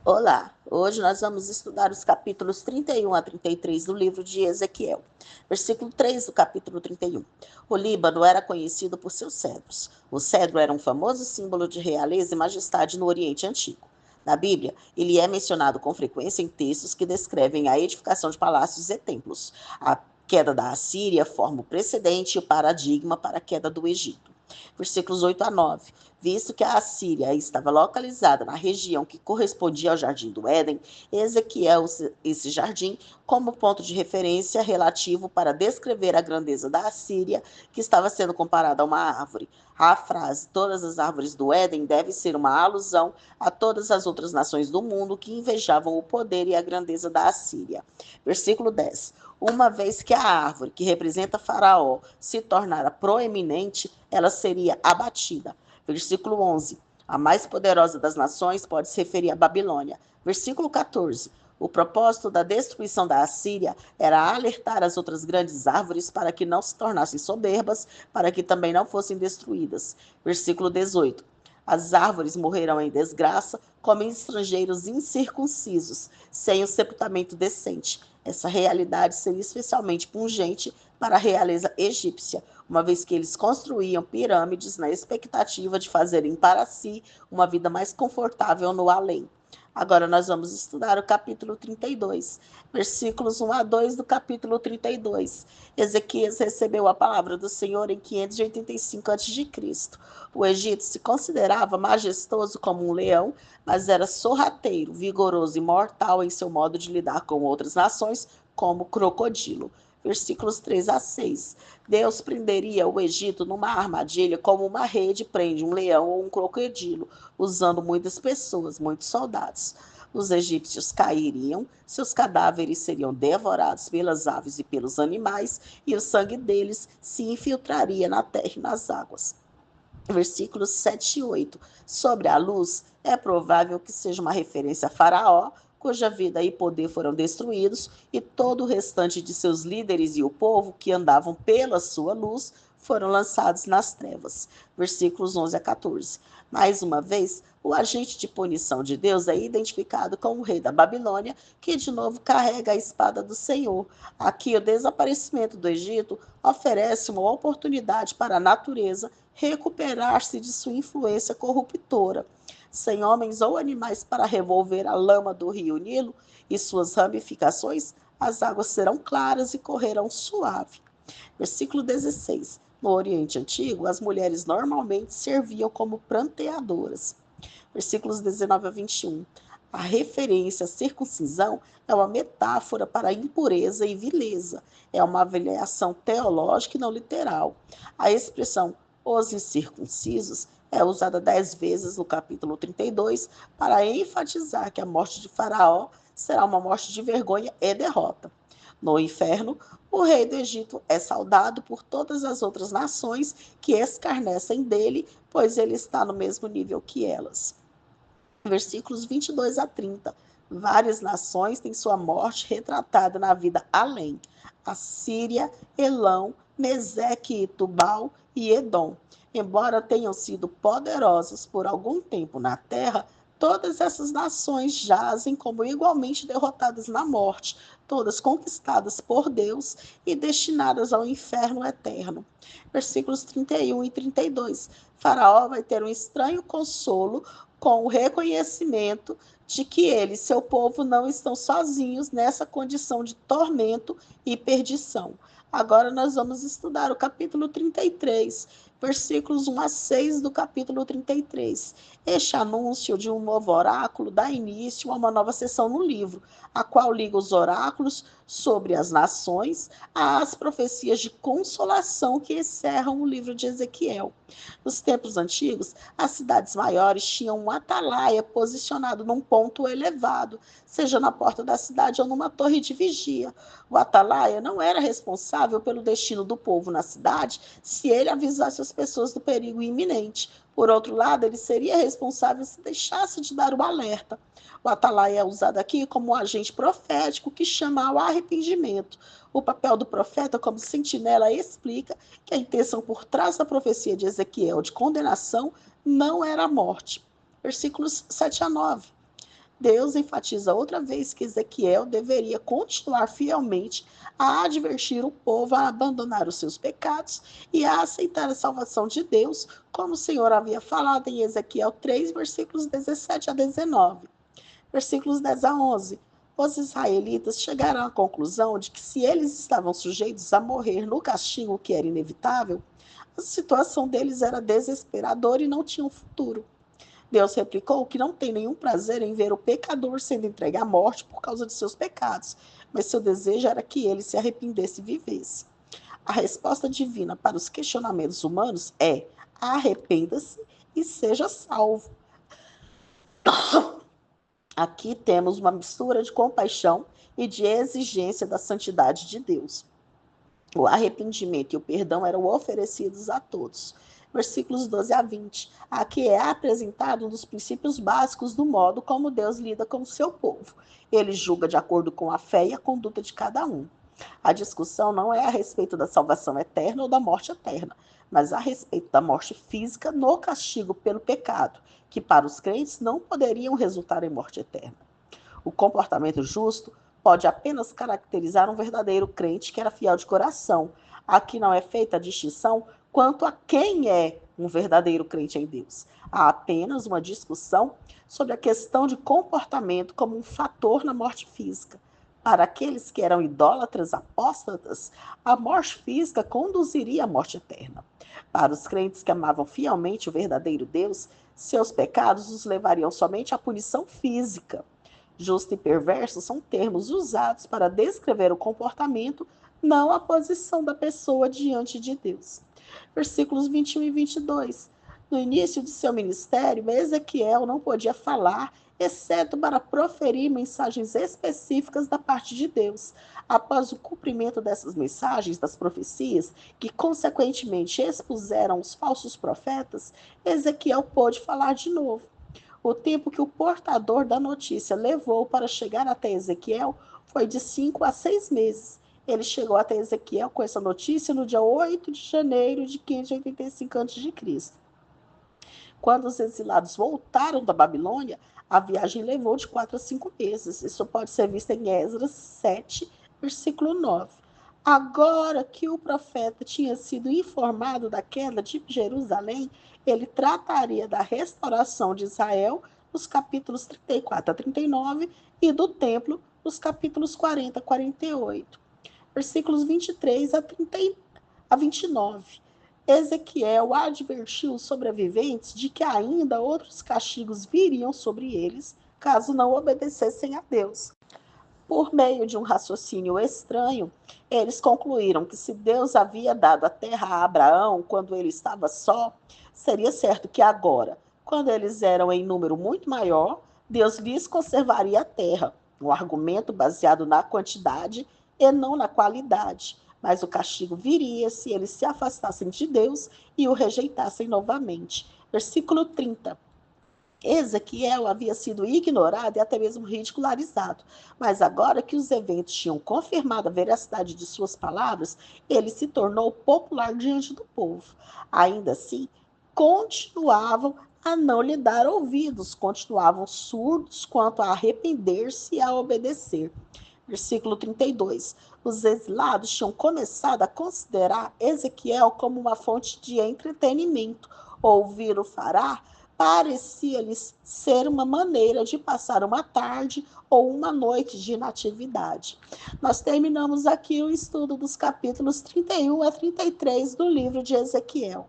Olá, hoje nós vamos estudar os capítulos 31 a 33 do livro de Ezequiel. Versículo 3 do capítulo 31. O Líbano era conhecido por seus cedros. O cedro era um famoso símbolo de realeza e majestade no Oriente Antigo. Na Bíblia, ele é mencionado com frequência em textos que descrevem a edificação de palácios e templos. A queda da Assíria forma o precedente e o paradigma para a queda do Egito. Versículos 8 a 9. Visto que a Assíria estava localizada na região que correspondia ao Jardim do Éden, Ezequiel usa esse jardim como ponto de referência relativo para descrever a grandeza da Assíria, que estava sendo comparada a uma árvore. A frase "todas as árvores do Éden" deve ser uma alusão a todas as outras nações do mundo que invejavam o poder e a grandeza da Assíria. Versículo 10. Uma vez que a árvore, que representa Faraó, se tornara proeminente, ela seria abatida. Versículo 11. A mais poderosa das nações pode se referir à Babilônia. Versículo 14. O propósito da destruição da Assíria era alertar as outras grandes árvores para que não se tornassem soberbas, para que também não fossem destruídas. Versículo 18. As árvores morrerão em desgraça, como estrangeiros incircuncisos, sem o sepultamento decente. Essa realidade seria especialmente pungente para a realeza egípcia, uma vez que eles construíam pirâmides na expectativa de fazerem para si uma vida mais confortável no além. Agora nós vamos estudar o capítulo 32, versículos 1 a 2 do capítulo 32. Ezequias recebeu a palavra do Senhor em 585 a.C. O Egito se considerava majestoso como um leão, mas era sorrateiro, vigoroso e mortal em seu modo de lidar com outras nações, como o crocodilo. Versículos 3 a 6. Deus prenderia o Egito numa armadilha como uma rede prende um leão ou um crocodilo, usando muitas pessoas, muitos soldados. Os egípcios cairiam, seus cadáveres seriam devorados pelas aves e pelos animais, e o sangue deles se infiltraria na terra e nas águas. Versículos 7 e 8. Sobre a luz, é provável que seja uma referência a Faraó, cuja vida e poder foram destruídos, e todo o restante de seus líderes e o povo que andavam pela sua luz foram lançados nas trevas. Versículos 11 a 14. Mais uma vez, o agente de punição de Deus é identificado como o rei da Babilônia, que de novo carrega a espada do Senhor. Aqui, o desaparecimento do Egito oferece uma oportunidade para a natureza recuperar-se de sua influência corruptora. Sem homens ou animais para revolver a lama do rio Nilo e suas ramificações, as águas serão claras e correrão suave. Versículo 16. No Oriente Antigo, as mulheres normalmente serviam como pranteadoras. Versículos 19 a 21. A referência à circuncisão é uma metáfora para a impureza e vileza. É uma avaliação teológica e não literal. A expressão os incircuncisos é usada 10 vezes no capítulo 32 para enfatizar que a morte de Faraó será uma morte de vergonha e derrota. No inferno, o rei do Egito é saudado por todas as outras nações que escarnecem dele, pois ele está no mesmo nível que elas. Versículos 22 a 30. Várias nações têm sua morte retratada na vida além. Assíria, Elão, Meseque e Tubal e Edom. Embora tenham sido poderosos por algum tempo na terra, todas essas nações jazem como igualmente derrotadas na morte, todas conquistadas por Deus e destinadas ao inferno eterno. Versículos 31 e 32. Faraó vai ter um estranho consolo com o reconhecimento de que ele e seu povo não estão sozinhos nessa condição de tormento e perdição. Agora nós vamos estudar o capítulo 33, versículos 1 a 6 do capítulo 33. Este anúncio de um novo oráculo dá início a uma nova sessão no livro, a qual liga os oráculos sobre as nações às profecias de consolação que encerram o livro de Ezequiel. Nos tempos antigos, as cidades maiores tinham um atalaia posicionado num ponto elevado, seja na porta da cidade ou numa torre de vigia. O atalaia não era responsável pelo destino do povo na cidade se ele avisasse as pessoas do perigo iminente. Por outro lado, ele seria responsável se deixasse de dar o alerta. O atalaia é usado aqui como um agente profético que chama ao arrependimento. O papel do profeta como sentinela explica que a intenção por trás da profecia de Ezequiel de condenação não era a morte. Versículos 7 a 9. Deus enfatiza outra vez que Ezequiel deveria continuar fielmente a advertir o povo a abandonar os seus pecados e a aceitar a salvação de Deus, como o Senhor havia falado em Ezequiel 3, versículos 17 a 19. Versículos 10 a 11. Os israelitas chegaram à conclusão de que se eles estavam sujeitos a morrer no castigo que era inevitável, a situação deles era desesperadora e não tinham futuro. Deus replicou que não tem nenhum prazer em ver o pecador sendo entregue à morte por causa de seus pecados, mas seu desejo era que ele se arrependesse e vivesse. A resposta divina para os questionamentos humanos é: arrependa-se e seja salvo. Aqui temos uma mistura de compaixão e de exigência da santidade de Deus. O arrependimento e o perdão eram oferecidos a todos. Versículos 12 a 20. Aqui é apresentado um dos princípios básicos do modo como Deus lida com o seu povo. Ele julga de acordo com a fé e a conduta de cada um. A discussão não é a respeito da salvação eterna ou da morte eterna, mas a respeito da morte física no castigo pelo pecado, que para os crentes não poderiam resultar em morte eterna. O comportamento justo pode apenas caracterizar um verdadeiro crente que era fiel de coração. Aqui não é feita a distinção quanto a quem é um verdadeiro crente em Deus. Há apenas uma discussão sobre a questão de comportamento como um fator na morte física. Para aqueles que eram idólatras apóstatas, a morte física conduziria à morte eterna. Para os crentes que amavam fielmente o verdadeiro Deus, seus pecados os levariam somente à punição física. Justo e perverso são termos usados para descrever o comportamento, não a posição da pessoa diante de Deus. Versículos 21 e 22. No início de seu ministério, Ezequiel não podia falar, exceto para proferir mensagens específicas da parte de Deus. Após o cumprimento dessas mensagens, das profecias, que consequentemente expuseram os falsos profetas, Ezequiel pôde falar de novo. O tempo que o portador da notícia levou para chegar até Ezequiel foi de 5 a 6 meses. Ele chegou até Ezequiel com essa notícia no dia 8 de janeiro de 585 a.C. Quando os exilados voltaram da Babilônia, a viagem levou de 4 a 5 meses. Isso pode ser visto em Esdras 7, versículo 9. Agora que o profeta tinha sido informado da queda de Jerusalém, ele trataria da restauração de Israel nos capítulos 34 a 39 e do templo nos capítulos 40 a 48. Versículos 23 a 29. Ezequiel advertiu os sobreviventes de que ainda outros castigos viriam sobre eles, caso não obedecessem a Deus. Por meio de um raciocínio estranho, eles concluíram que se Deus havia dado a terra a Abraão quando ele estava só, seria certo que agora, quando eles eram em número muito maior, Deus lhes conservaria a terra, um argumento baseado na quantidade e não na qualidade. Mas o castigo viria se eles se afastassem de Deus e o rejeitassem novamente. Versículo 30. Ezequiel havia sido ignorado e até mesmo ridicularizado, mas agora que os eventos tinham confirmado a veracidade de suas palavras, ele se tornou popular diante do povo. Ainda assim, continuavam a não lhe dar ouvidos, continuavam surdos quanto a arrepender-se e a obedecer. Versículo 32. Os exilados tinham começado a considerar Ezequiel como uma fonte de entretenimento. Ouvir o fará parecia-lhes ser uma maneira de passar uma tarde ou uma noite de inatividade. Nós terminamos aqui o estudo dos capítulos 31 a 33 do livro de Ezequiel.